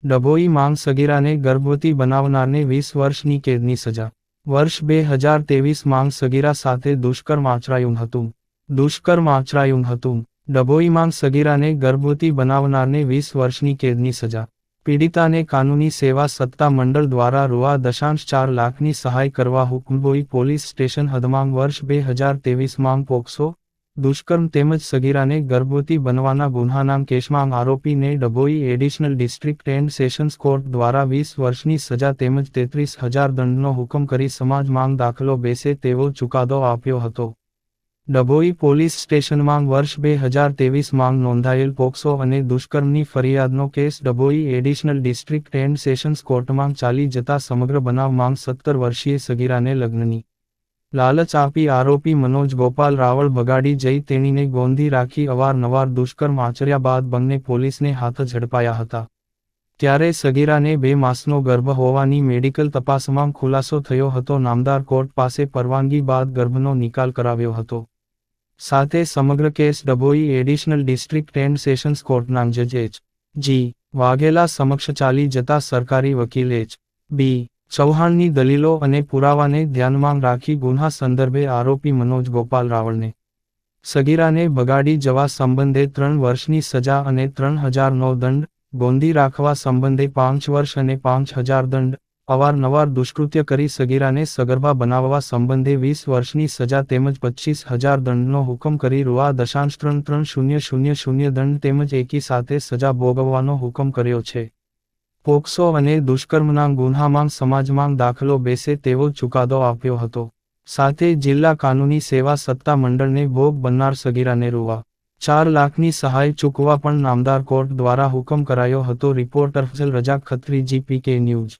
ડભોઈ માંગ સગીરાને ગર્ભવતી બનાવનારને 20 વર્ષની કેદની સજા। વર્ષ 2023 માંગ સગીરા સાથે દુષ્કર્મ આચરાયું હતું। ડભોઈ માંગ સગીરાને ગર્ભવતી બનાવનારને 20 વર્ષની કેદની સજા। પીડિતાને કાનૂની સેવા સત્તા મંડળ દ્વારા રૂ.4 લાખની સહાય કરવા હુકમ। ડભોઈ પોલીસ સ્ટેશન હદમાંગ વર્ષ 2023 માંગ પોક્સો દુષ્કર્મ તેમજ સગીરાને ગર્ભવતી બનવાના ગુન્હાના કેસમાં આરોપીને Dabhoi additional district and sessions court દ્વારા 20 વર્ષની સજા તેમજ 33,000 દંડનો હુકમ કરી સમાજ માંગ દાખલો બેસે તેવો ચુકાદો આપ્યો હતો। ડભોઈ પોલીસ સ્ટેશનમાં વર્ષ 2023 માંગ નોંધાયેલ પોક્સો અને દુષ્કર્મની ફરિયાદનો case Dabhoi additional district and sessions કોર્ટમાં ચાલી જતા સમગ્ર બનાવ માંગ 17 વર્ષીય સગીરાને લગ્નની લાલચ આપી આરોપી મનોજ ગોપાલ રાવળ ભગાડી જઈ તેણીને ગોંધી રાખી અવારનવાર દુષ્કર્મ આચર્યા બાદ બંને પોલીસને હાથ ઝડપાયા હતા। ત્યારે સગીરાને 2 માસનો ગર્ભ હોવાની મેડિકલ તપાસમાં ખુલાસો થયો હતો। નામદાર કોર્ટ પાસે પરવાનગી બાદ ગર્ભનો નિકાલ કરાવ્યો હતો। સાથે સમગ્ર case Dabhoi additional district and sessions કોર્ટના જજ એચ.જી. વાઘેલા સમક્ષ ચાલી જતા સરકારી વકીલ એચ.બી. ચૌહાણની દલીલો અને પુરાવાને ધ્યાનમાં રાખી ગુન્હા સંદર્ભે આરોપી મનોજ ગોપાલ રાવળને સગીરાને ભગાડી જવા સંબંધે 3 વર્ષની સજા અને 3,000નો દંડ, ગોંધી રાખવા સંબંધે 5 વર્ષ અને 5,000 દંડ, અવારનવાર દુષ્કૃત્ય કરી સગીરાને સગર્ભા બનાવવા સંબંધે 20 વર્ષની સજા તેમજ 25,000 દંડનો હુકમ કરી રૂ.330,000 દંડ તેમજ એકી સાથે સજા ભોગવવાનો હુકમ કર્યો છે। પોક્સો અને દુષ્કર્મના ગુન્હામાં સમાજમાં દાખલો બેસે તેવો ચુકાદો આપ્યો હતો। સાથે જિલ્લા કાનૂની સેવા સત્તા મંડળને ભોગ બનનાર સગીરાને રૂ.4 લાખની સહાય ચૂકવવા પણ નામદાર કોર્ટ દ્વારા હુકમ કરાયો હતો। રિપોર્ટર ફઝલ રજા ખત્રી, GPK ન્યૂઝ।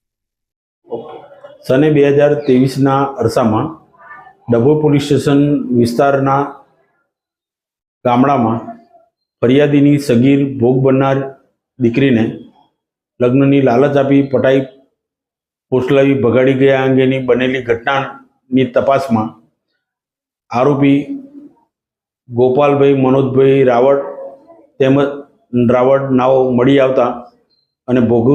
સને 2023ના અરસામાં ડભોઈ પોલીસ સ્ટેશન વિસ્તારના ગામડામાં ફરિયાદીની સગીર ભોગ બનનાર દીકરીને લગ્નની લાલચ આપી પટાઈ પોસલાવી ભગાડી ગયા અંગેની બનેલી ઘટનાની તપાસમાં આરોપી ગોપાલભાઈ મનોજભાઈ રાવળ તેમજ રાવળ નાઓ મળી આવતા અને ભોગ